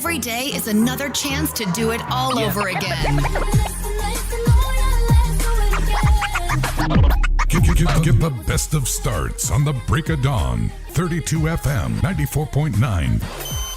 every day is another chance to do it all over again. Get the best of starts on the break of dawn. 32 FM 94.9.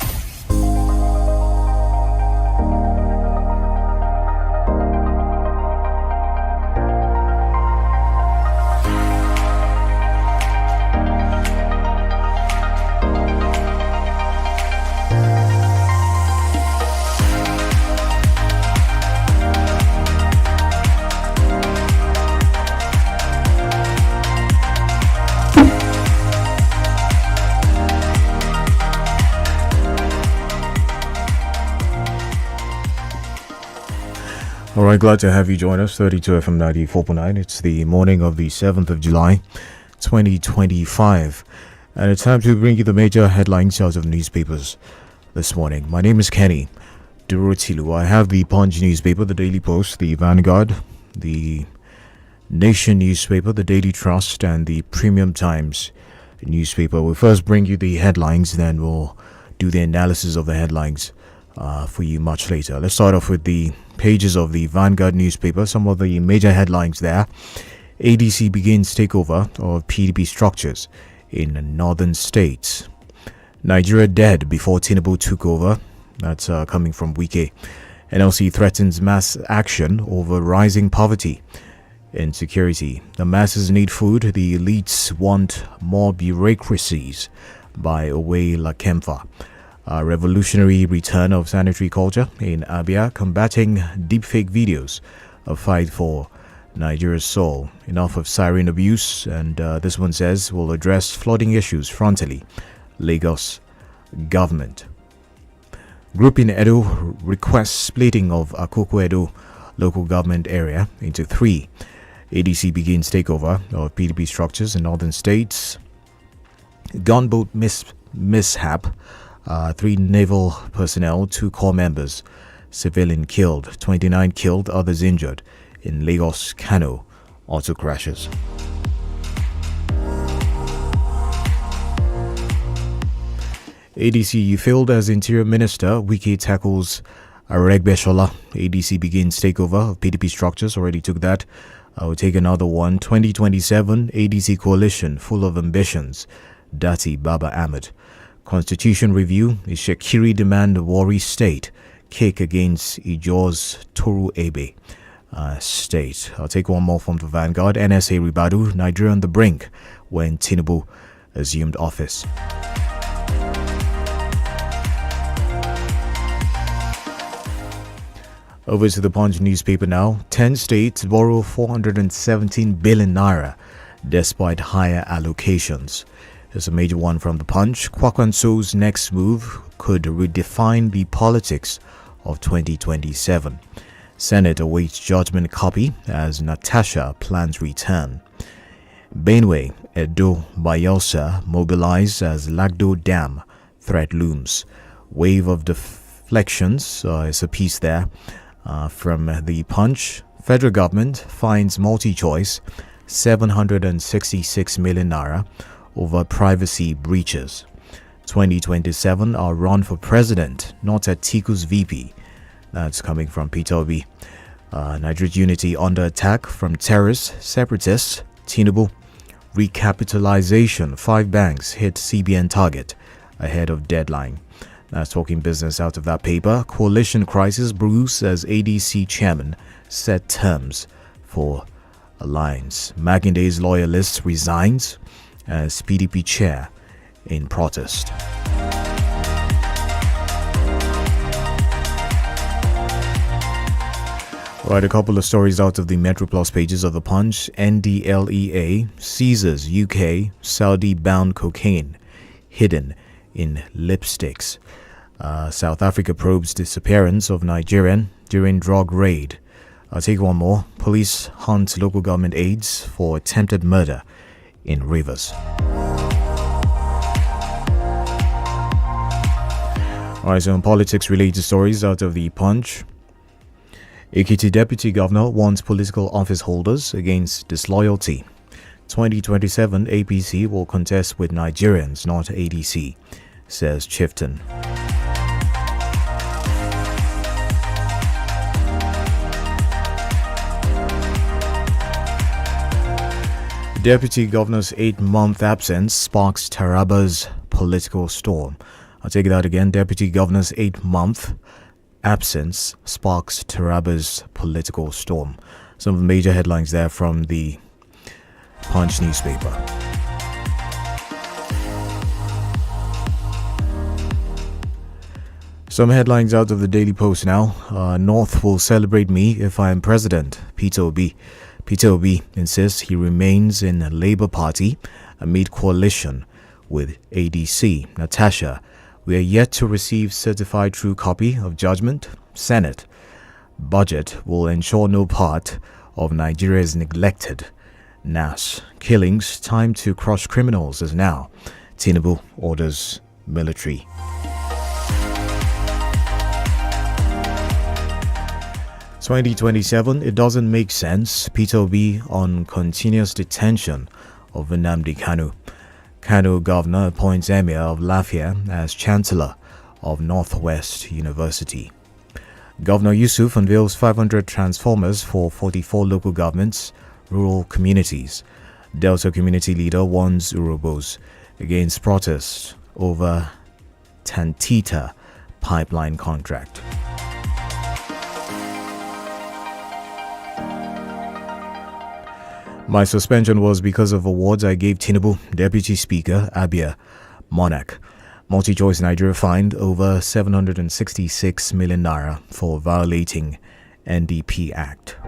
All right, glad to have you join us. 32 FM 94.9. It's the morning of the 7th of July, 2025. And it's time to bring you the major headlines out of newspapers this morning. My name is Kenny Durotilu. I have the Punch newspaper, the Daily Post, the Vanguard, the Nation newspaper, the Daily Trust, and the Premium Times newspaper. We'll first bring you the headlines, then we'll do the analysis of the headlines for you much later. Let's start off with the pages of the Vanguard newspaper. Some of the major headlines there. ADC begins takeover of PDP structures in northern states. Nigeria dead before Tinubu took over. That's coming from Wike. NLC threatens mass action over rising poverty and security. The masses need food. The elites want more bureaucracies by 𝐒𝐈𝐒𝐿. Revolutionary return of sanitary culture in Abia, combating deepfake videos, a fight for Nigeria's soul. Enough of siren abuse, and this one says will address flooding issues frontally. Lagos government. Group in Edo requests splitting of Akoko Edo local government area into 3. ADC begins takeover of PDP structures in northern states. Gunboat mishap. 3 naval personnel, 2 corps members, civilian killed, 29 killed, others injured in Lagos Kano auto crashes. ADC, you failed as Interior Minister. Wike tackles Aregbesola. ADC begins takeover of PDP structures. Already took that. I will take another one. 2027 ADC coalition full of ambitions. Dati Baba Ahmed. Constitution review. Is Shekiri demand worry state? Kick against Ijo's Toru Ebe state. I'll take one more from the Vanguard. NSA Ribadu. Nigeria on the brink when Tinubu assumed office. Over to the Punch newspaper now. 10 states borrow 417 billion naira despite higher allocations. There's a major one from the Punch. Kwakwanso's next move could redefine the politics of 2027. Senate awaits judgment copy as Natasha plans return. Benue, Edo, Bayelsa mobilize as Lagdo Dam threat looms. Wave of deflections is a piece there from the Punch. Federal government finds multi-choice 766 million naira over privacy breaches. 2027 our run for president, not Atiku's VP. That's coming from Peter Obi. Nigeria's unity under attack from terrorists, separatists. Tinubu recapitalization. 5 banks hit CBN target ahead of deadline. That's talking business out of that paper. Coalition crisis brews as ADC chairman set terms for alliance. Makinde's loyalist resigns as PDP chair in protest. Right, a couple of stories out of the Metro Plus pages of the Punch. NDLEA seizes UK Saudi-bound cocaine hidden in lipsticks. South Africa probes disappearance of Nigerian during drug raid. I'll take one more. Police hunt local government aides for attempted murder in Rivers. Alright, so in politics related stories out of the Punch. Ekiti Deputy Governor warns political office holders against disloyalty. 2027 APC will contest with Nigerians, not ADC, says Chieftain. Deputy Governor's 8-month absence sparks Taraba's political storm. I'll take that again. Deputy Governor's 8-month absence sparks Taraba's political storm. Some of the major headlines there from the Punch newspaper. Some headlines out of the Daily Post now. North will celebrate me if I am president. Peter Obi. Peter Obi insists he remains in the Labour Party amid coalition with ADC. Natasha, we are yet to receive certified true copy of judgment. Senate, budget will ensure no part of Nigeria is neglected. NAS, killings, time to crush criminals is now. Tinubu orders military. "2027, it doesn't make sense." Peter Obi on continuous detention of Nnamdi Kanu. Kanu governor appoints Emir of Lafia as Chancellor of Northwest University. Governor Yusuf unveils 500 transformers for 44 local governments, rural communities. Delta community leader warns Urobos against protests over Tantita pipeline contract. My suspension was because of awards I gave Tinubu, Deputy Speaker Abia Monarch. Multi-Choice Nigeria fined over 766 million naira for violating NDP Act.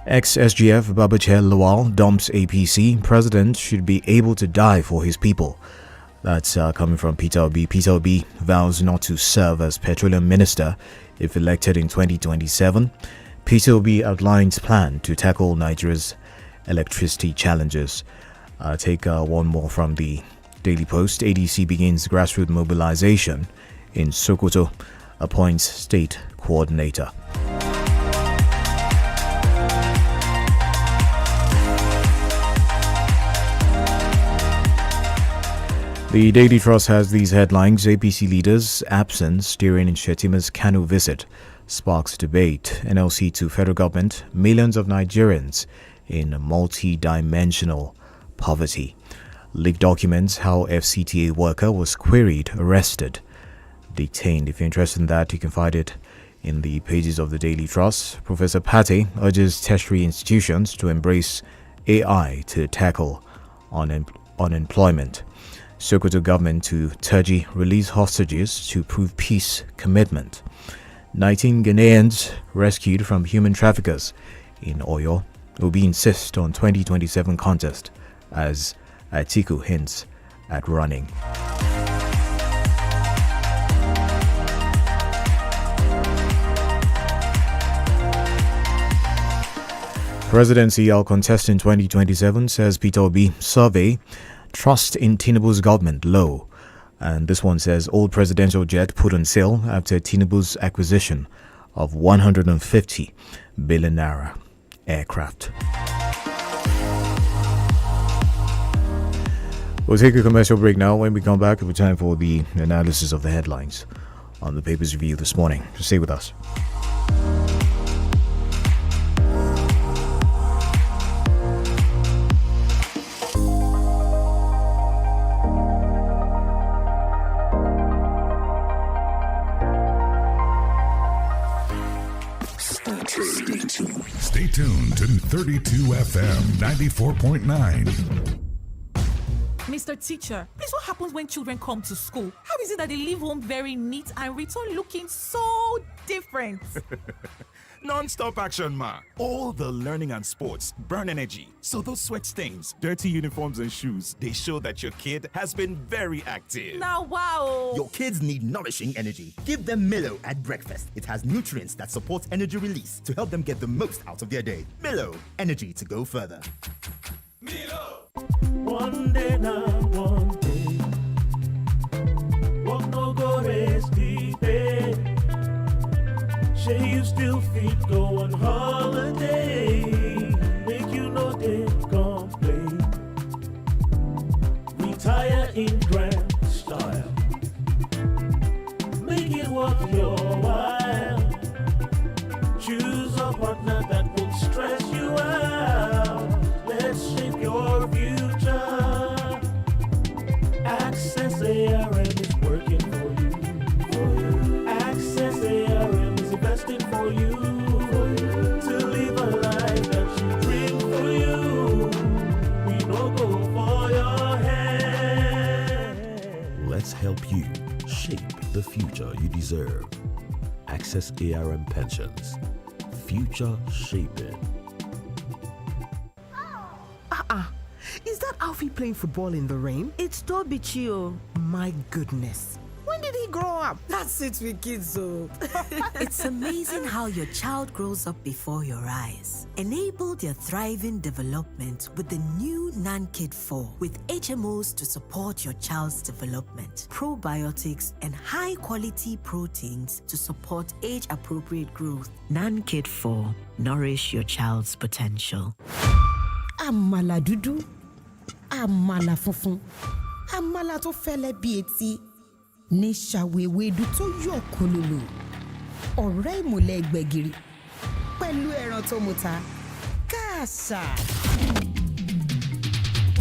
Ex-SGF Babachir Lawal dumps APC. President should be able to die for his people. That's coming from Peter Obi. Peter Obi vows not to serve as Petroleum Minister if elected in 2027. Peter Obi outlines plan to tackle Nigeria's electricity challenges. Take one more from the Daily Post. ADC begins grassroots mobilization in Sokoto, appoints state coordinator. The Daily Trust has these headlines. APC leaders' absence during Shetima's Kanu visit sparks debate. NLC to federal government. Millions of Nigerians in multi-dimensional poverty. Leaked documents how FCTA worker was queried, arrested, detained. If you're interested in that, you can find it in the pages of the Daily Trust. Professor Pate urges tertiary institutions to embrace AI to tackle unemployment. Sokoto government to Turji release hostages to prove peace commitment. 19 Ghanaians rescued from human traffickers in Oyo. Obi insists on 2027 contest as Atiku hints at running. Presidency I'll contest in 2027, says Peter Obi. Survey, trust in Tinubu's government low. And this one says old presidential jet put on sale after Tinubu's acquisition of 150 billion naira aircraft. We'll take a commercial break now. When we come back, it'll be time for the analysis of the headlines on the paper's review this morning. So stay with us. Stay tuned to 32 FM 94.9. Mr. Teacher, please, what happens when children come to school? How is it that they leave home very neat and return looking so different? Non-stop action, ma. All the learning and sports burn energy. So those sweat stains, dirty uniforms and shoes, they show that your kid has been very active. Now, wow. Your kids need nourishing energy. Give them Milo at breakfast. It has nutrients that support energy release to help them get the most out of their day. Milo, energy to go further. Milo! One day now, one day. Walk no go rest deep. Say you still fit go on holiday. Make you know they complain. Retire in grand style. Make it worth your while. Choose a partner that will stress Let's help you shape the future you deserve. Access ARM Pensions. Future shaping. Is that Alfie playing football in the rain? It's Toby Chio. My goodness. When did he grow up? That's it with kids, though. It's amazing how your child grows up before your eyes. Enable their thriving development with the new NANKID 4 with HMOs to support your child's development, probiotics, and high-quality proteins to support age-appropriate growth. NANKID 4. Nourish your child's potential. Àmàlà dúdú, àmàlà funfun, àmàlà tó fẹ́lẹ́ bí etí, ní ṣàwéwédú tó yọ̀ kólólò, ọ̀rẹ́ ìmùlẹ̀ gbẹ̀gìrì, pẹ̀lú ẹran tó muta, káàsà.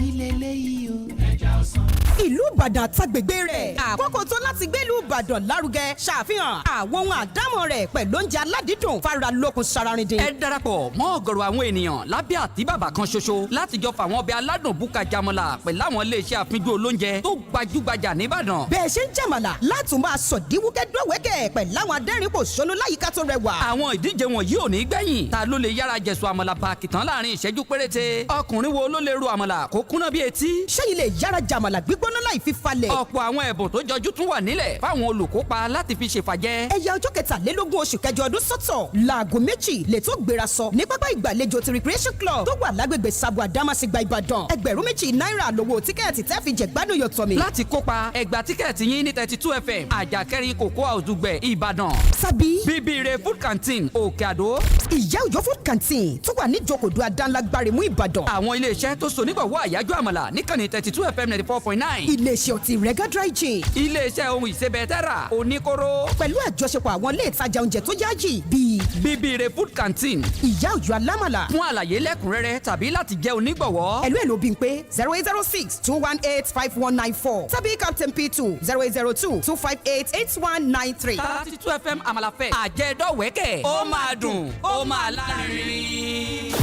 Ilé eléyìí o. Ẹja ọsàn. Ìlú Ìbàdàn àtàgbègbè rẹ̀. Àkókò tó láti gbélú Ìbàdàn lárugẹ ṣàfihàn àwọn ohun àdámọ̀ rẹ̀ pẹ̀lú oúnjẹ aládìídùn fara lókun sararindin. Ẹ darapọ̀ mọ́ ọ̀gọ̀rọ̀ àwọn ènìyàn lábẹ́ àtíbàbà kan ṣoṣo láti jọ fàwọn ọbẹ̀ aládùn búkà jamọ̀là pẹ̀lú àwọn iléeṣẹ́ àfijó olóúnjẹ tó gbajúgbajà nìbàdàn. Bẹ́ẹ̀ ṣe ń jàmàlà látún máa sọ̀díwúkẹ́ dọ́wẹ́kẹ̀ pẹ̀lú àwọn adẹ́rìnpòṣónú láyìíká tó rẹwà. Àwọn ìdíje wọ̀nyí ò ní gbẹ̀yìn. Ta ló lè yára jẹ̀sù àmàlà bàkìtàn láàrin ìṣẹ́jú péréte? Ọkùnrin wo ló lè ro àmàlà kó kúnná bí etí? Ṣẹ́yìn lè yára jàmàlà gbígbóná láì fi falẹ̀. Ọ̀pọ̀ àwọn ẹ̀bùn tó jọjú tún wà nílẹ̀ fáwọn olùkópa láti fi ṣèfàjẹ́. Ẹ̀yà ọjọ́ kẹtàlélógún oṣù kẹjọ ọdún sọ́tọ̀ láago 2 lè tó gbéra sọ ní pápá ìgbàlejò ti Recreation Club tó wà lágbègbè Sabo Àdámàsìgbà Ìbàdàn. 2,000 náírà lówó tíkẹ́ẹ̀tì tẹ́ fi jẹ̀gbádùn yọ̀tọ̀ mi. Láti kópa ẹgbà tíkẹ́ẹ̀tì yín ní 32 FM àjàkẹ́rin Cocoa House Dùgbẹ̀ Ìbàdàn. Tàbí Bíbíire Food Canteen Òkè Àdó. Ìyá Òjó Food Canteen tó wà ní Ìjókòó Adánlágbárimú Ìbàdàn. Àwọn iléeṣẹ́ tó so nígbàwọ́ àyájọ́ àmàlà níkànnì 32 FM 94.9. Iléeṣẹ́ ọtí Rega Dry Gin. Iléeṣẹ́ ohun ìsebẹ̀ Tẹ́rà Oníkóró. Pẹ̀lú àjọṣepọ̀ àwọn ilé ìtajà oúnjẹ tó yáàyè bíi Bíbíire Food Canteen. Ìyá Òjó Alámàlà. Fún àlàyé lẹ́kùnrẹ́rẹ́ tàbí láti jẹ́ onígbọ̀wọ́. Ẹ̀lú Bímpé 0806-218-5194 tàbí Captain P2 0802-258-8193. 32 FM Àmàlà Fest. Àjẹdọ́wẹ́kẹ̀. Ó máa dùn. Ó máa lárinrin.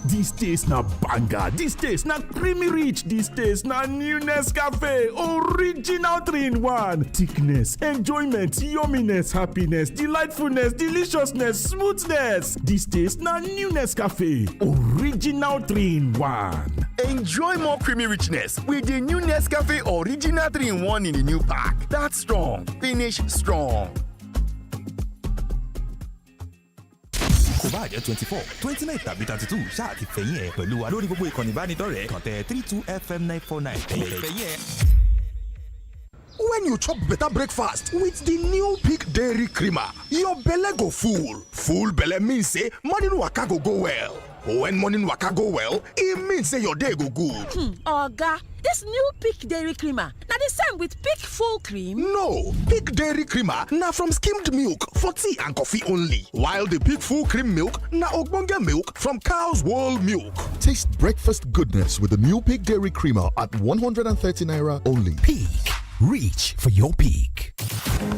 This taste na banger, this taste na creamy rich, this taste na new Nescafe, original 3-in-1. Thickness, enjoyment, yumminess, happiness, delightfulness, deliciousness, smoothness. This taste na new Nescafe, original 3-in-1. Enjoy more creamy richness with the new Nescafe Original 3-in-1 in the new pack. That's strong, finish strong. Kò bá jẹ́ 24, 29 tàbí 32 ṣáà ti fẹ̀yìn ẹ̀ pẹ̀lú wa lórí gbogbo ìkànnì ìbánidọ́rẹ̀ẹ́ kàn tẹ 32 FM 949 fẹ̀yìn ẹ̀. When you chop better breakfast with the new Peak Dairy Creamer, your belle go full. Full belle means say morning waka go well. When morning waka go well, it means say your day go good. Oga, this new Peak Dairy Creamer, now the same with Peak Full Cream? No, Peak Dairy Creamer na from skimmed milk for tea and coffee only. While the Peak Full Cream milk na ogbonge milk from cow's whole milk. Taste breakfast goodness with the new Peak Dairy Creamer at 130 Naira only. Peak. Reach for your peak.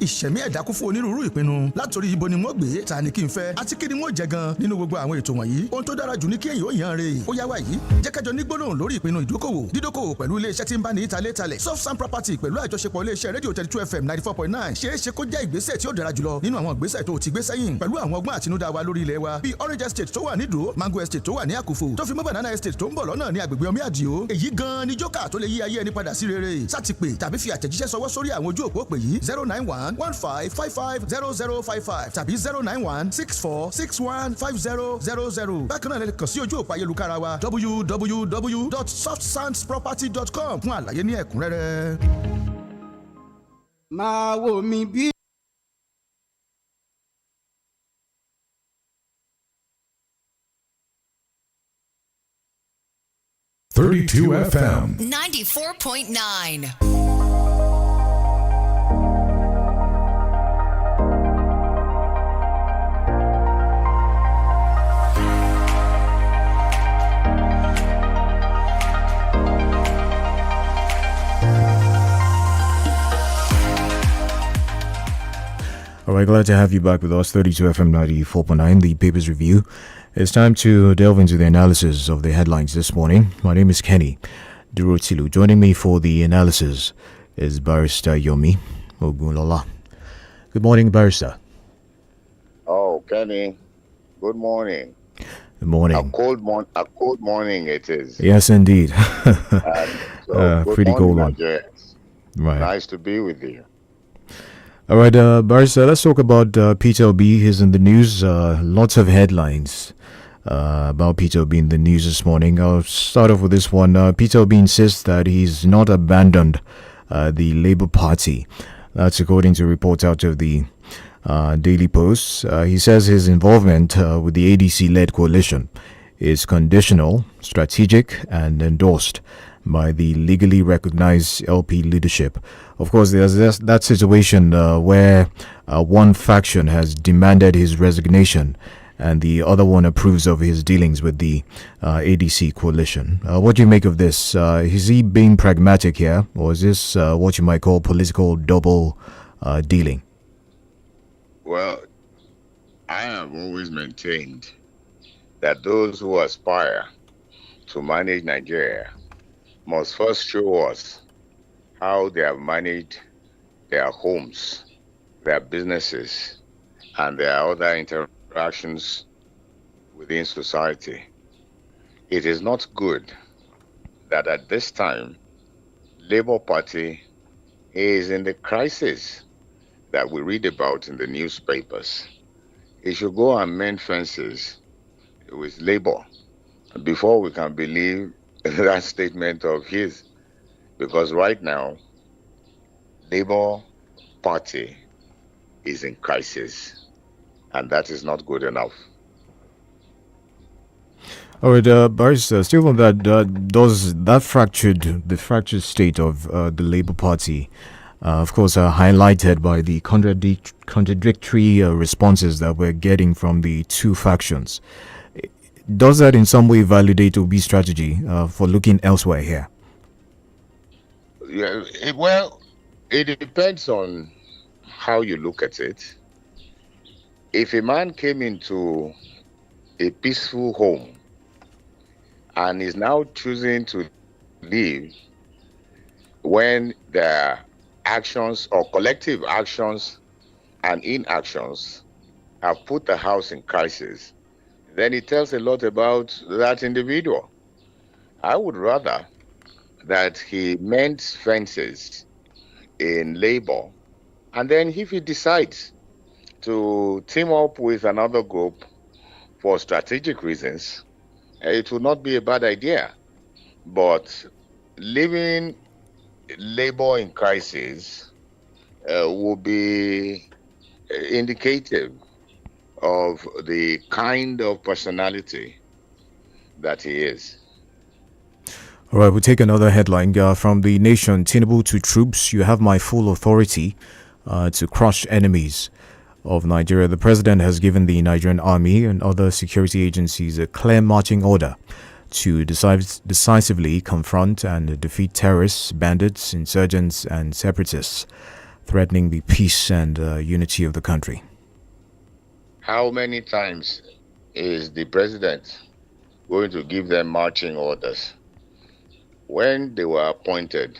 Ìṣẹ̀mí ẹ̀dá kún fún onírúurú ìpinnu látòrí ibo ni wọ́n gbé ta ni kí n fẹ́ àti kí ni wọ́n jẹ gan nínú gbogbo àwọn ètò wọ̀nyí. Ohun tó dára jù ní kí èyí ó yàn rè. Ó yá wá yìí jẹ́ kẹjọ ní gbólóhùn lórí ìpinnu ìdókòwò dídókòwò pẹ̀lú iléeṣẹ́ tí ń bá ní ìtalẹ̀ Soft Sand Property pẹ̀lú àjọṣepọ̀ iléeṣẹ́ rédíò 32 FM 94.9 ṣeé ṣe kó jẹ́ ìgbésẹ̀ tí ó dára jùlọ nínú àwọn ìgbésẹ̀ tó ti gbé sẹ́yìn pẹ̀lú àwọn ọgbọ́n àtinúdá wa lórí ilẹ̀ wa bíi Orange Estate tó wà ní Ìdó, Mango Estate tó wà ní Àkùfò tó fi mọ́ Banana Estate tó ń bọ̀ lọ́nà ní agbègbè Omi Àdìó. Èyí gan ni jókà tó lè yí ayé ẹni padà sí rere. Sátìpè tàbí fi àtẹ̀jíṣẹ́ sọwọ́ sórí àwọn ojú òpó pè yìí 091-1555-0055 tàbí 091-6461-5000. Bákan náà lè kàn sí ojú òpó ayélujára wa www.softsandsproperty.com fún àlàyé ní ẹ̀kúnrẹ́rẹ́. Máa wò mí bí. .32 FM 94.9. All right, glad to have you back with us. 32 FM 94.9, the Papers Review. It's time to delve into the analysis of the headlines this morning. My name is Kenny Durotilu. Joining me for the analysis is Barrister Yomi Ogunlola. Good morning, Barrister. Oh, Kenny, good morning. Good morning. A cold morning it is. Yes, indeed. Pretty cold one. Right. Nice to be with you. All right, Barrister, let's talk about Peter Obi. He's in the news. Lots of headlines about Peter Obi in the news this morning. I'll start off with this one. Peter Obi insists that he's not abandoned the Labour Party. That's according to reports out of the Daily Post. He says his involvement with the ADC-led coalition is conditional, strategic, and endorsed by the legally recognized LP leadership. Of course, there's that situation where one faction has demanded his resignation and the other one approves of his dealings with the ADC coalition. What do you make of this? Is he being pragmatic here, or is this what you might call political double dealing? Well, I have always maintained that those who aspire to manage Nigeria must first show us how they have managed their homes, their businesses, and their other interactions within society. It is not good that at this time, Labour Party is in the crisis that we read about in the newspapers. It should go and mend fences with Labour before we can believe that statement of his. Because right now, Labour Party is in crisis, and that is not good enough. All right, Barrister, still on that, does that the fractured state of the Labour Party, of course, highlighted by the contradictory responses that we're getting from the two factions, does that in some way validate Obi's strategy for looking elsewhere here? Yeah, it depends on how you look at it. If a man came into a peaceful home and is now choosing to leave when their actions or collective actions and inactions have put the house in crisis, then it tells a lot about that individual. I would rather that he mends fences in Labour, and then if he decides to team up with another group for strategic reasons, it would not be a bad idea. But leaving Labour in crisis will be indicative of the kind of personality that he is. All right, we'll take another headline from The Nation. Tinubu to troops, you have my full authority to crush enemies of Nigeria. The president has given the Nigerian army and other security agencies a clear marching order to decisively confront and defeat terrorists, bandits, insurgents, and separatists threatening the peace and unity of the country. How many times is the president going to give them marching orders? When they were appointed,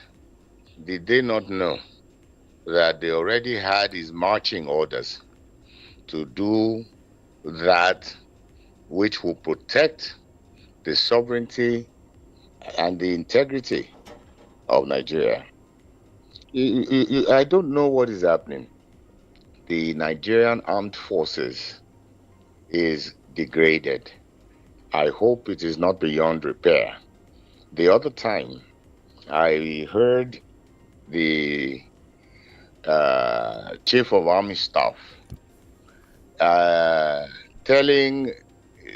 did they not know that they already had his marching orders to do that which will protect the sovereignty and the integrity of Nigeria? I don't know what is happening. The Nigerian armed forces is degraded. I hope it is not beyond repair. The other time, I heard the Chief of Army Staff telling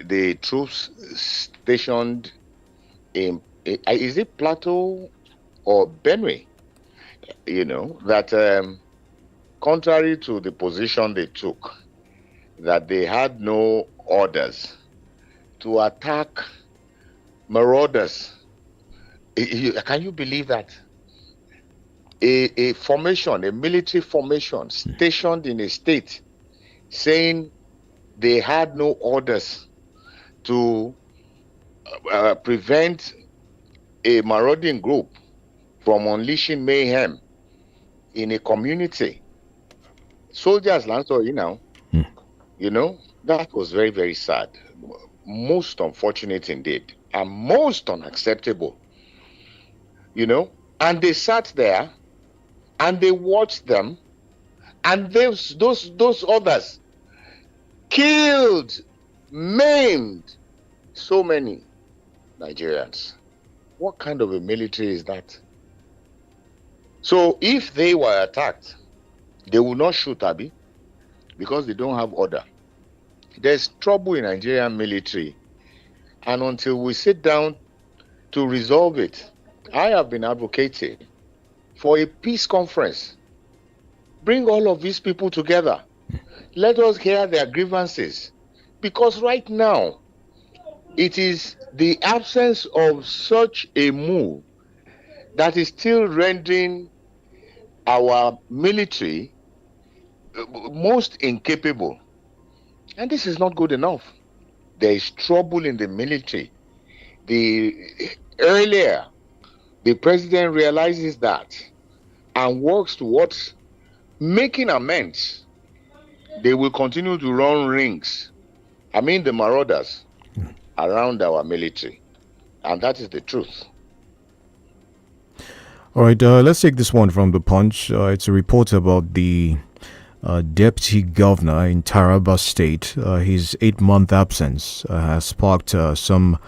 the troops stationed in, is it Plateau or Benue, that contrary to the position they took, that they had no orders to attack marauders. Can you believe that? A formation, a military formation stationed in a state saying they had no orders to prevent a marauding group from unleashing mayhem in a community. Soldiers land so that was very, very sad. Most unfortunate indeed, and most unacceptable. And they sat there and they watched them, and those others killed, maimed so many Nigerians. What kind of a military is that? So if they were attacked, they will not shoot, Abi, because they don't have order. There's trouble in Nigerian military, and until we sit down to resolve it, I have been advocating for a peace conference. Bring all of these people together. Let us hear their grievances, because right now it is the absence of such a move that is still rendering our military most incapable. And this is not good enough. There is trouble in the military. Earlier, the president realizes that and works towards making amends. They will continue to run rings. The marauders around our military. And that is the truth. All right, let's take this one from The Punch. It's a report about the deputy governor in Taraba State. His 8-month absence has sparked some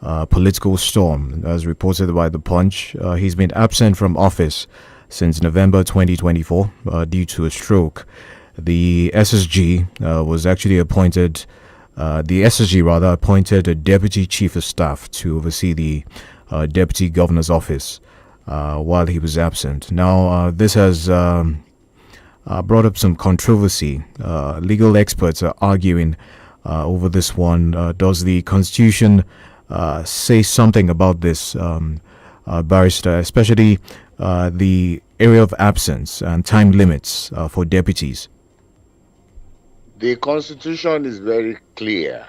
political storm, as reported by The Punch. He's been absent from office since November 2024 due to a stroke. The SSG was actually appointed, appointed a deputy chief of staff to oversee the deputy governor's office while he was absent. Now, this has brought up some controversy. Legal experts are arguing over this one. Does the Constitution say something about this, barrister, especially the area of absence and time limits for deputies? The Constitution is very clear.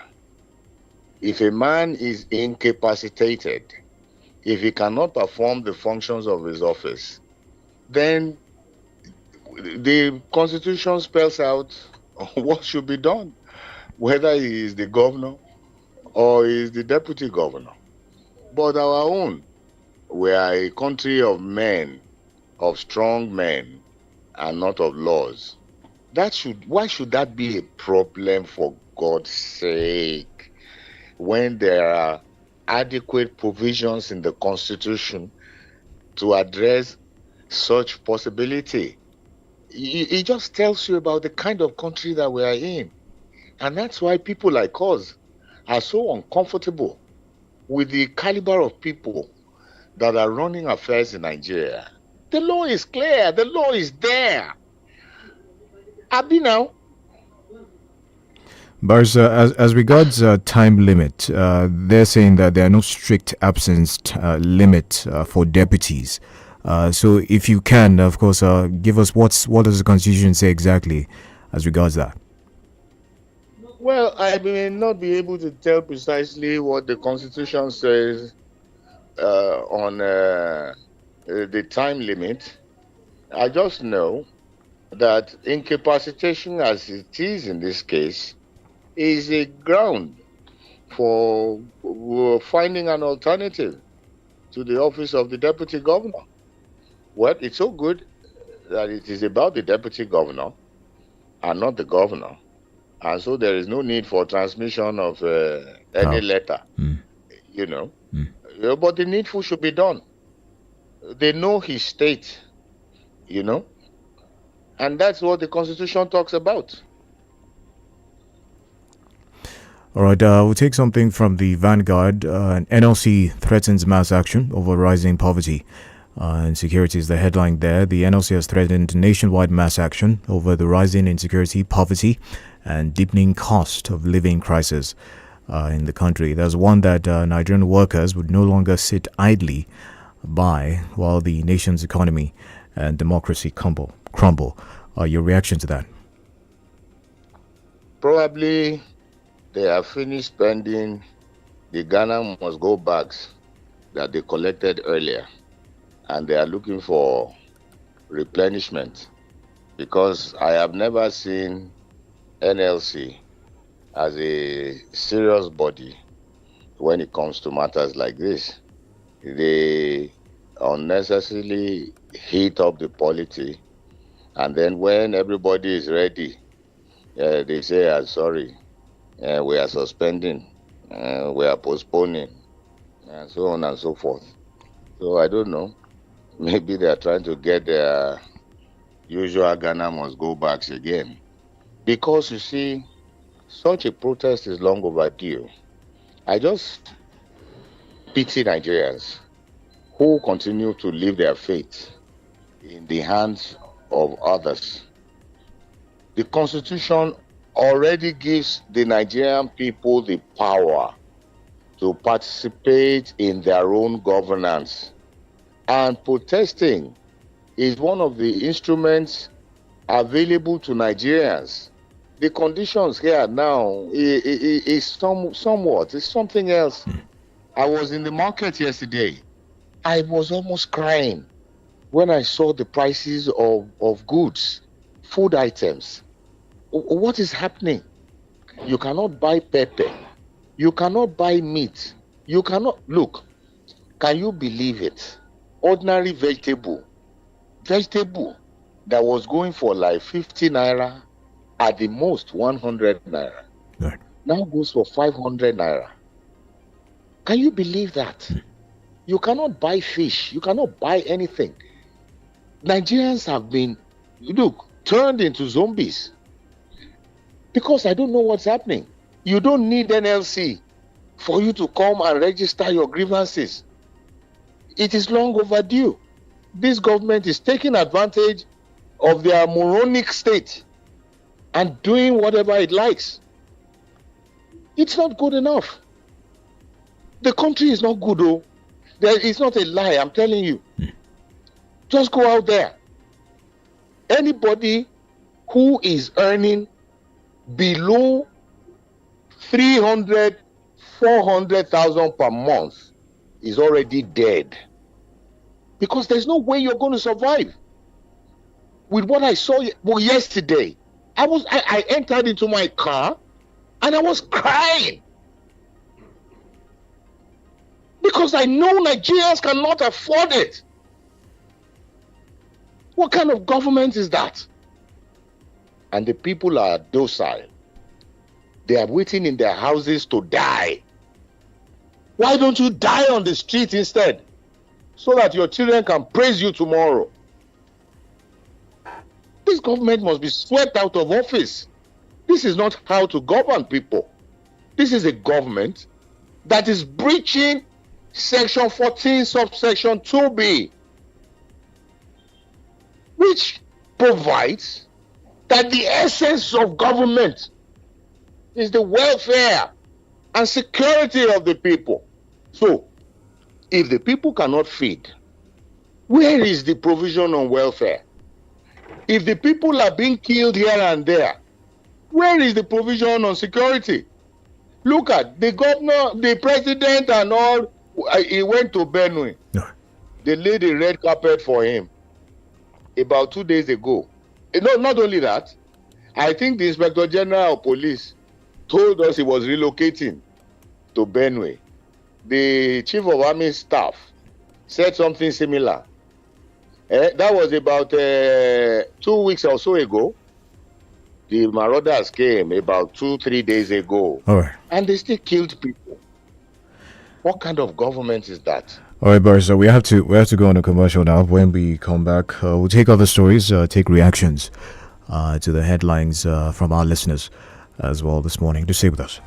If a man is incapacitated, if he cannot perform the functions of his office, then the Constitution spells out what should be done, whether he is the governor or he is the deputy governor. But our own, we are a country of men, of strong men, and not of laws. Why should that be a problem, for God's sake, when there are adequate provisions in the Constitution to address such possibility? It just tells you about the kind of country that we are in. And that's why people like us are so uncomfortable with the caliber of people that are running affairs in Nigeria. The law is clear. The law is there. Abi now. Barrister, as regards time limit, they're saying that there are no strict absence limit for deputies. So if you can, of course, give us what does the Constitution say exactly as regards that? Well, I may not be able to tell precisely what the Constitution says on the time limit. I just know that incapacitation, as it is in this case, is a ground for finding an alternative to the office of the deputy governor. Well, it's so good that it is about the deputy governor and not the governor. And so there is no need for transmission of any letter, But the needful should be done. They know his state, And that's what the Constitution talks about. All right, we'll take something from the Vanguard. An NLC threatens mass action over rising poverty. Insecurity is the headline there. The NLC has threatened nationwide mass action over the rising insecurity, poverty, and deepening cost of living crisis in the country. There's one that Nigerian workers would no longer sit idly by while the nation's economy and democracy crumble. Your reaction to that? Probably they have finished spending the Ghana must go bags that they collected earlier, and they are looking for replenishment, because I have never seen NLC as a serious body when it comes to matters like this. They unnecessarily heat up the polity, and then when everybody is ready, they say, sorry, we are suspending, we are postponing, and so on and so forth. So I don't know. Maybe they are trying to get their usual Ghana must go backs again. Because you see, such a protest is long overdue. I just pity Nigerians who continue to leave their fate in the hands of others. The Constitution already gives the Nigerian people the power to participate in their own governance. And protesting is one of the instruments available to Nigerians. The conditions here now is somewhat, it's something else. I was in the market yesterday. I was almost crying when I saw the prices of goods, food items. What is happening? You cannot buy pepper. You cannot buy meat. You cannot, look, can you believe it? Ordinary vegetable that was going for like 50 naira, at the most 100 naira, right, now goes for 500 naira. Can you believe that? You cannot buy fish. You cannot buy anything. Nigerians have been, turned into zombies. Because I don't know what's happening. You don't need NLC for you to come and register your grievances. It is long overdue. This government is taking advantage of their moronic state and doing whatever it likes. It's not good enough. The country is not good, though. It's not a lie, I'm telling you. Just go out there. Anybody who is earning below 300, 400,000 per month is already dead. Because there's no way you're going to survive. With what I saw yesterday, I entered into my car and I was crying. Because I know Nigerians cannot afford it. What kind of government is that? And the people are docile. They are waiting in their houses to die. Why don't you die on the street instead? So that your children can praise you tomorrow. This government must be swept out of office. This is not how to govern people. This is a government that is breaching Section 14, subsection 2B, which provides that the essence of government is the welfare and security of the people. So, if the people cannot feed, where is the provision on welfare? If the people are being killed here and there, where is the provision on security? Look at the governor, the president and all. He went to Benue. No. They laid a red carpet for him about 2 days ago. Not only that, I think the Inspector General of Police told us he was relocating to Benue. The Chief of Army Staff said something similar. That was about 2 weeks or so ago. The marauders came about 2-3 days ago. All right. And they still killed people. What kind of government is that? All right, Barrister, we have to go on a commercial now. When we come back, we'll take other stories, take reactions to the headlines from our listeners as well this morning. Do stay with us.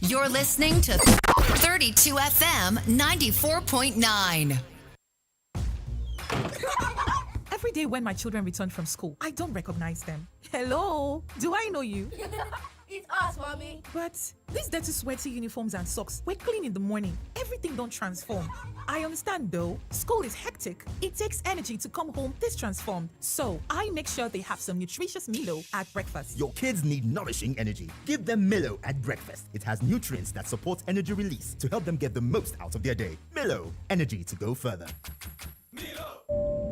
You're listening to 32 FM 94.9. Every day when my children return from school, I don't recognize them. Hello, do I know you? It's Ask for me. But these dirty, sweaty uniforms and socks were clean in the morning. Everything don't transform. I understand though. School is hectic. It takes energy to come home this transformed. So I make sure they have some nutritious Milo at breakfast. Your kids need nourishing energy. Give them Milo at breakfast. It has nutrients that support energy release to help them get the most out of their day. Milo, energy to go further.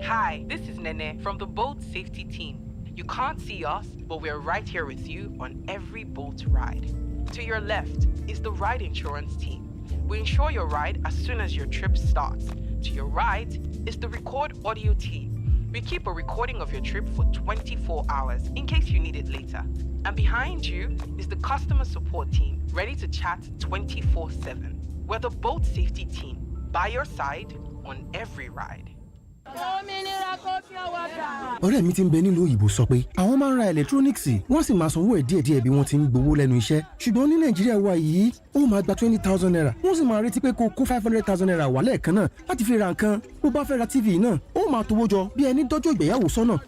Hi, this is Nene from the boat safety team. You can't see us, but we're right here with you on every boat ride. To your left is the ride insurance team. We insure your ride as soon as your trip starts. To your right is the record audio team. We keep a recording of your trip for 24 hours in case you need it later. And behind you is the customer support team, ready to chat 24/7. We're the boat safety team, by your side on every ride. ọ̀rẹ́ mi tí ń bẹ nílùú òyìnbó sọ pé àwọn máa ń ra ẹlẹtíróníìksì wọ́n sì máa sanwó ẹ̀ díẹ̀díẹ̀ bí wọ́n ti ń gbowó lẹ́nu iṣẹ́ ṣùgbọ́n ní nàìjíríà wa yìí ó máa gba 20,000 naira wọ́n sì máa retí pé kó kó 500,000 naira wà lẹ́ẹ̀kan náà láti fi ra nǹkan bó bá fẹ́ ra tv náà ó máa tówó jọ bí ẹni dọ́jọ́ ìgbéyàwó sọ́nà.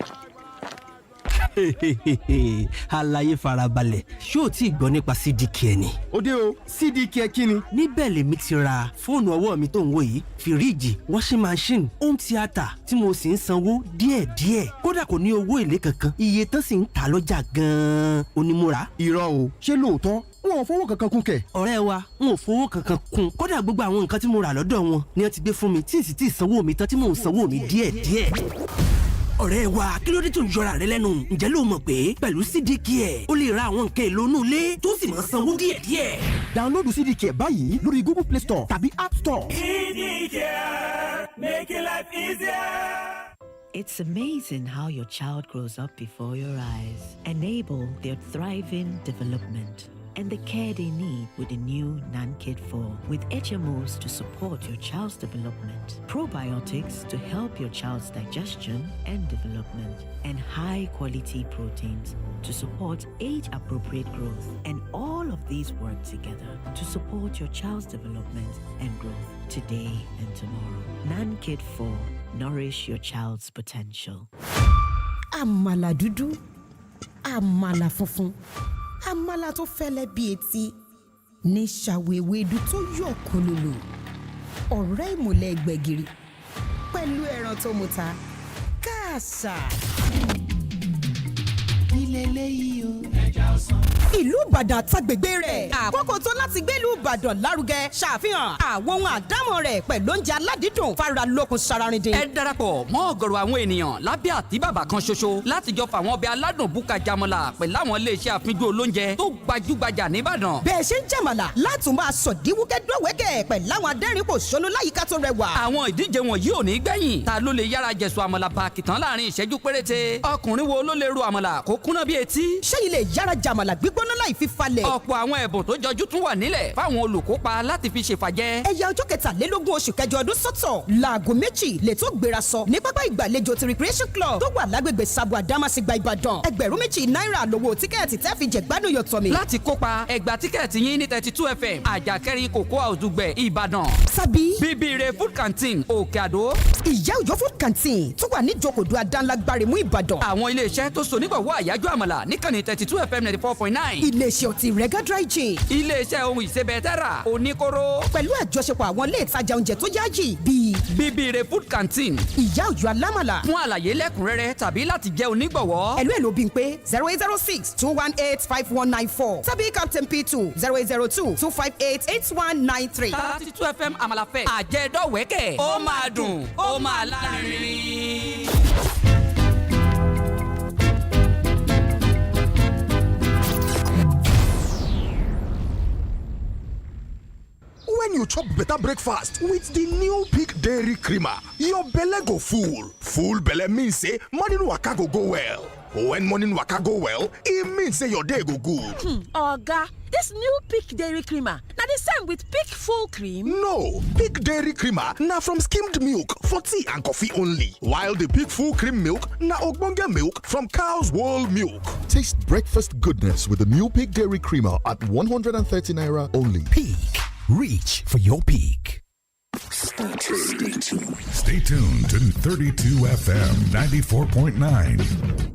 àlàyé farabalẹ̀ ṣó o tí ì gbọ́ nípa CDK ni. ó dé o CDK kí ni. níbẹ̀ lèmi ti ra fóònù ọwọ́ mi tó ń wò yìí fìríìjì washing machine home theatre tí mo sì ń sanwó díẹ̀díẹ̀ kódà kò ní owó èlé kankan iye tán sì ń tà lọ́jà gan-an onímúra. irọ́ o ṣé lóòótọ́ wọn ò fowó kankan kún kẹ̀. ọ̀rẹ́ wa wọn ò fowó kankan kún kódà gbogbo àwọn nǹkan tí mo rà lọ́dọ̀ wọn ni wọ́n ti gbé fún mi tí ì sì tí ì sanwó mi tán tí mò ń sanwó mi díẹ̀díẹ̀. ọ̀rẹ́ wa kí ló dé tó ń yọra rẹ lẹ́nu ǹjẹ́ ló mọ̀ pé pẹ̀lú CDK o lè ra àwọn nǹkan èlò inú ilé tó sì máa sanwó díẹ̀díẹ̀. download CDK báyìí lórí Google Play Store tàbí App Store. CDK, making life easier. It's amazing how your child grows up before your eyes. Enable their thriving development and the care they need with the new 𝐷𝐼𝐒 with HMOs to support your child's development, probiotics to help your child's digestion and development, and high-quality proteins to support age-appropriate growth. And all of these work together to support your child's development and growth today and tomorrow. 𝐷𝐼𝐒, nourish your child's potential. Àmàlà dúdú, àmàlà funfun, àmàlà tó fẹ́lẹ́ bí etí, ní ṣàwéwédú tó yọ̀ kólólò, ọ̀rẹ́ ìmùlẹ̀ gbẹ̀gìrì, pẹ̀lú ẹran tó muta, káàsà. Ilé eléyìí o. Ẹja ọsàn. Ìlú Ìbàdàn àtàgbègbè rẹ̀. Àkókò tó láti gbé ìlú Ìbàdàn lárugẹ ṣàfihàn àwọn ohun àdámọ̀ rẹ̀ pẹ̀lú oúnjẹ aládìídùn fara lókun sararindin. ẹ darapọ̀ mọ́ ọ̀gọ̀rọ̀ àwọn ènìyàn lábẹ́ àtíbàbà kan ṣoṣo láti jọ fàwọn ọbẹ̀ aládùn búkà jamọ̀là pẹ̀lú àwọn iléeṣẹ́ àfijù olóúnjẹ tó gbajúgbajà nìbàdàn. bẹ́ẹ̀ ṣe ń jàmàlà látún máa sọ̀díwúkẹ́ dọ̀wẹ́kẹ̀ pẹ̀lú àwọn adẹ́rìn-pòṣónú láyìíká tó rẹwà. àwọn ìdíje wọ̀nyí ò ní gbẹ̀yìn ta ló lè yára jẹ̀sùn àmàlà bàkìtàn láàrin ìṣẹ́jú péréte ọkùnrin wo ló lè ro àmàlà kó kúnná bí etí. ṣẹ́yìn lè yára jàmàlà gbígbóná láì fi falẹ̀. ọ̀pọ̀ àwọn ẹ̀bùn tó jọjú tún wà nílẹ̀ fáwọn olùkópa láti fi ṣèfàjẹ́. ẹ̀yà ọjọ́ kẹtàlélógún oṣù kẹjọ ọdún sọ́tọ̀ láago méjì lè tó gbéra sọ ní pápá ìgbàlejò ti recreation club tó wà lágbègbè Sabo Àdámàsìgbà Ìbàdàn. $2,000 náírà lówó tíkẹ́ẹ̀tì tẹ́ fi jẹ̀gbádùn yọ̀tọ̀ mi. láti kópa ẹ gba tíkẹ́ẹ̀tì yín ní 32 FM àjàkẹ́rin Cocoa House Dùgbẹ̀ Ìbàdàn. sábì bíbíire food canteen Òkè Àdó. ìyá òjò food canteen tó wà ní ìjókòó Adánlágbáremú Ìbàdàn. àwọn iléeṣẹ́ tó so nígbàwọ́ àyájọ́ àmàlà níkànnì 32 FM 94.9. iléeṣẹ́ ọtí Rega dry gin. iléeṣẹ́ ohun ìsebẹ̀ tẹ́rà Oníkóró. pẹ̀lú àjọṣepọ̀ àwọn ilé ìtajà oúnjẹ tó yáàyè bíi. bíbíire food canteen. ìyá òjò alámàlà. fún àlàyé lẹ́kùnrẹ́rẹ́ tàbí láti jẹ́ onígbọ̀wọ́. ẹ̀lú bí n pé 0806-218-5194 tàbí Captain P2 0802-258-8193. 32 FM àmàlà fẹ́ àjẹdọ́wẹ́kẹ̀ ó máa dùn ó máa lárinrin. When you chop better breakfast with the new Peak Dairy Creamer, your belle go full. Full belle means say morning waka go well. When morning waka go well, it means say your day go good. Oga, this new Peak Dairy Creamer, now the same with Peak Full Cream? No, Peak Dairy Creamer na from skimmed milk for tea and coffee only. While the Peak Full Cream milk na ogbonge milk from cow's whole milk. Taste breakfast goodness with the new Peak Dairy Creamer at 130 naira only. Peak. Reach for your peak. Stay tuned to 32 FM 94.9.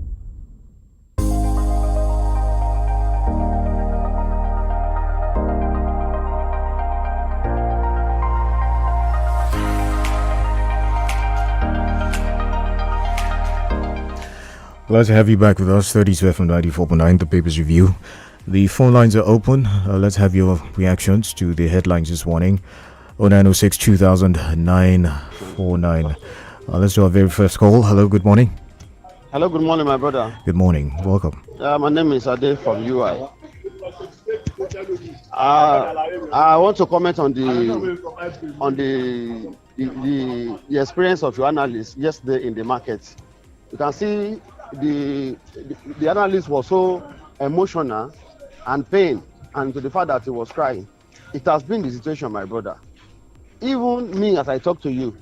Glad to have you back with us. 32 FM 94.9, the papers review. The phone lines are open. Let's have your reactions to the headlines this morning. 0906 2000 949. Let's do our very first call. Hello, good morning. Hello, good morning, my brother. Good morning. Welcome. My name is Ade from UI. I want to comment on the experience of your analyst yesterday in the market. You can see the analyst was so emotional and pain, and to the fact that he was crying. It has been the situation, my brother. Even me, as I talk to you,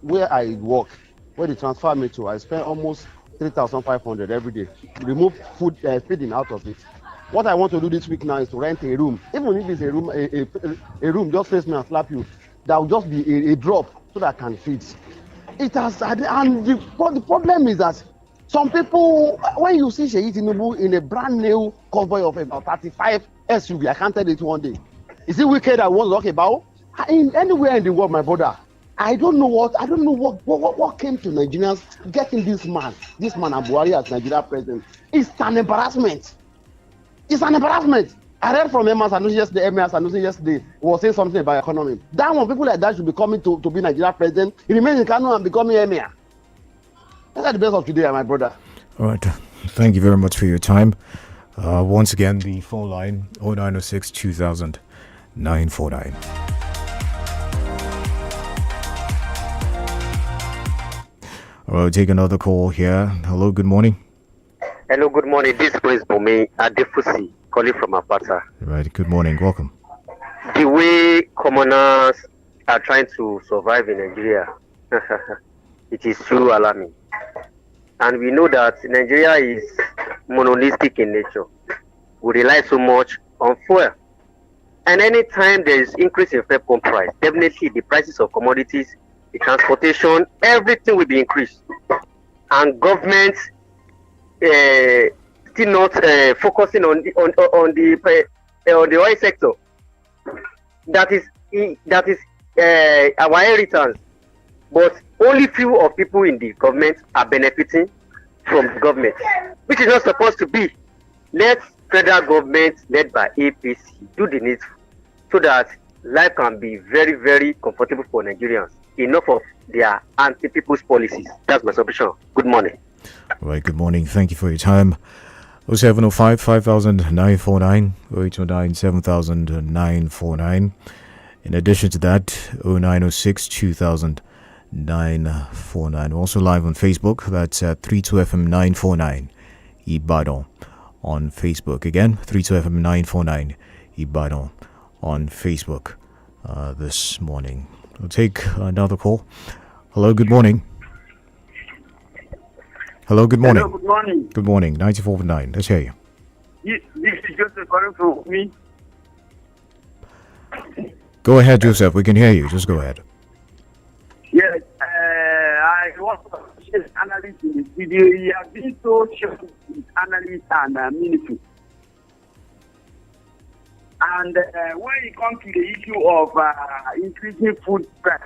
where I work, where they transfer me to, I spend almost 3,500 every day. Remove food feeding out of it. What I want to do this week now is to rent a room. Even if it's a room, just face me and slap you. That will just be a drop so that I can feed. It has, and the problem is that some people, when you see Sheyi Tinubu in a brand new convoy of about 35 SUV, I can't tell it one day. Is it wicked I want to talk about? In anywhere in the world, my brother, I don't know what came to Nigerians getting this man Buhari as Nigeria president. It's an embarrassment. It's an embarrassment. I read from Emir Sanusi yesterday was saying something about economy. That one, people like that should be coming to be Nigeria president. He remains in Kano and becoming Emir. That's the best of today, my brother. All right. Thank you very much for your time. Once again, the phone line 0906 2000 949. All right, we'll take another call here. Hello, good morning. Hello, good morning. This is Prince Bome Adefusi, calling from Apata. Right, good morning. Welcome. The way commoners are trying to survive in Nigeria, it is truly alarming. And we know that Nigeria is monolistic in nature. We rely so much on fuel. And anytime there is increase in fuel pump price, definitely the prices of commodities, the transportation, everything will be increased. And government still not focusing on the oil sector. That is our inheritance. But only few of people in the government are benefiting from the government, which is not supposed to be. Let federal government, led by APC, do the needful so that life can be very, very comfortable for Nigerians. Enough of their anti-people's policies. That's my submission. Good morning. All right, good morning. Thank you for your time. 0705 5949, 0809 7949. In addition to that, 0906 2000 949. We're also live on Facebook. That's at 32FM 949 Ibadan on Facebook. Again, 32FM 949 Ibadan on Facebook this morning. We'll take another call. Hello, good morning. Hello, good morning. Hello, good morning. Good morning. 94.9. Let's hear you. This is Joseph calling from me. Go ahead, Joseph. We can hear you. Just go ahead. Yes, I want to appreciate analyst in this video. He has been so short with analyst and meaningful. And when it comes to the issue of increasing food price,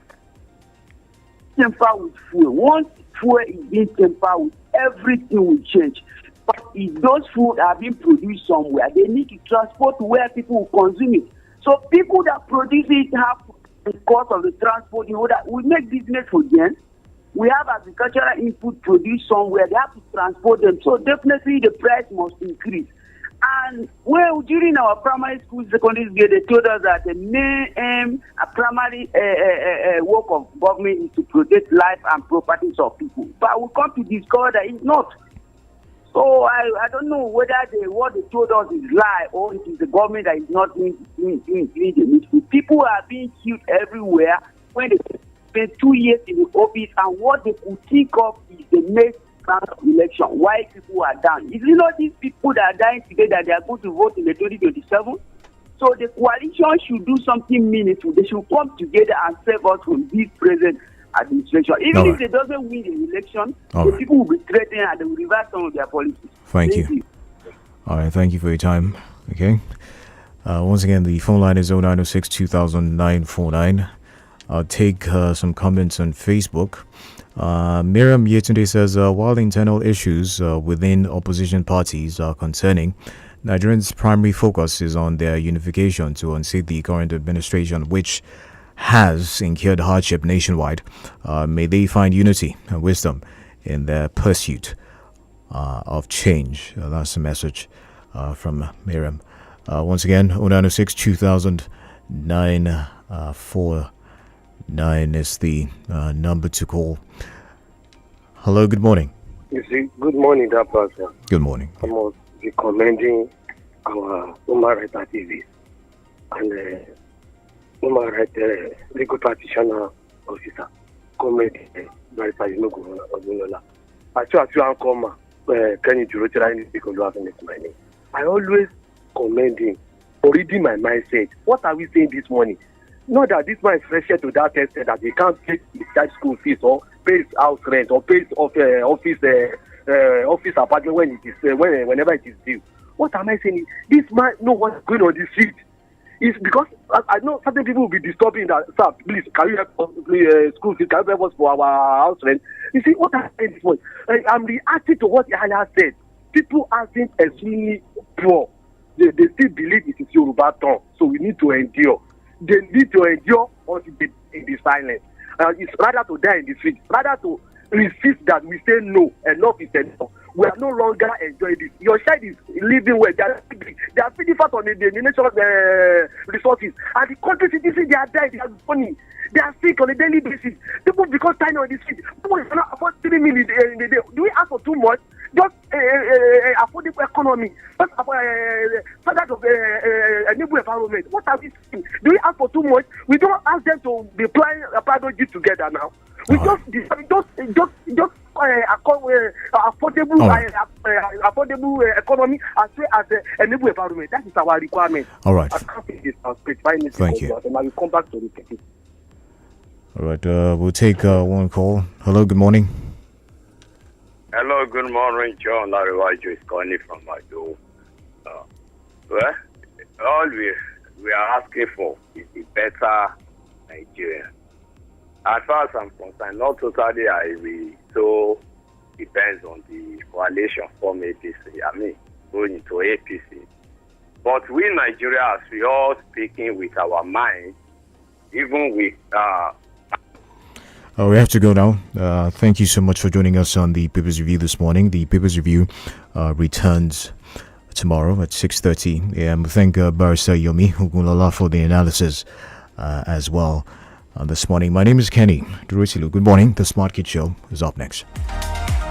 temper with fuel. Once fuel is being tempered with, everything will change. But if those food are being produced somewhere, they need to transport to where people will consume it. So people that produce it have the cost of the transport, that we make business for them. We have agricultural input produced somewhere, they have to transport them. So definitely the price must increase. And well, during our primary school, secondary school, they told us that the main primary work of government is to protect life and properties of people. But we come to discover that it's not. So I don't know whether what they told us is lie or it is the government that is not doing the needful. People are being killed everywhere when they spend 2 years in the office, and what they could think of is the next round of election. Why people are down? Is it not these people that are dying today that they are going to vote in the 2027? So the coalition should do something meaningful. They should come together and save us from this present administration. Even if they doesn't win the election, the people will be threatened and they will reverse some of their policies. Thank you. All right, thank you for your time. Okay. Once again, the phone line is 0906 2000 949. I'll take some comments on Facebook. Miriam Yetunde says, while internal issues within opposition parties are concerning, Nigerians' primary focus is on their unification to unseat the current administration, which has incurred hardship nationwide. May they find unity and wisdom in their pursuit of change. That's the message from Miriam. Once again, 0906 2000 949 is the number to call. Hello, good morning. You see, good morning, that person. Good morning. I must be commending our human rights activists and human rights legal practitioner officer, Comrade Barrister Odunola. I always commend him for reading my mindset. What are we saying this morning? Not that this man is fresh to that extent that he can't pay his child school fees or pay his house rent or pay his office apartment when it is whenever it is due. What am I saying? This man know what's going on the street. It's because I know certain people will be disturbing that. Sir, please, can you help us school fees? Can you help us for our house rent? You see what I'm saying this morning? I'm reacting to what Yahya said. People are being extremely poor. They still believe it is Yoruba tongue, so we need to endure. They need to endure until they be silent. It's rather to die in the street, rather to resist that we say no, enough is enough. We are no longer enjoying this. Your child is living well. They are feeding fat on the national resources. And the country citizens, they are dying, they are funny. They are sick on a daily basis. People become tiny on the street. People cannot afford 3 million in the day. Do we ask for too much? Just affordable economy. Just standard of a new environment. What are we saying? Do we ask for too much? We don't ask them to be applying a package together now. We just affordable economy as well as a new environment. That is our requirement. All right. I can't take this Thank you. And I will come back to it. All right. We'll take one call. Hello. Good morning. Hello, good morning, John. Lariwaju is calling from Mado. Well, all we are asking for is a better Nigeria. As far as I'm concerned, not totally I will, so depends on the coalition from APC, going into APC. But we Nigerians, we all speaking with our mind, even with we have to go now. Thank you so much for joining us on the Papers Review this morning. The Papers Review returns tomorrow at 6:30 a.m. Thank Barrister Yomi Ogunlola for the analysis as well this morning. My name is Kenny Durutilu. Good morning. The Smart Kid Show is up next.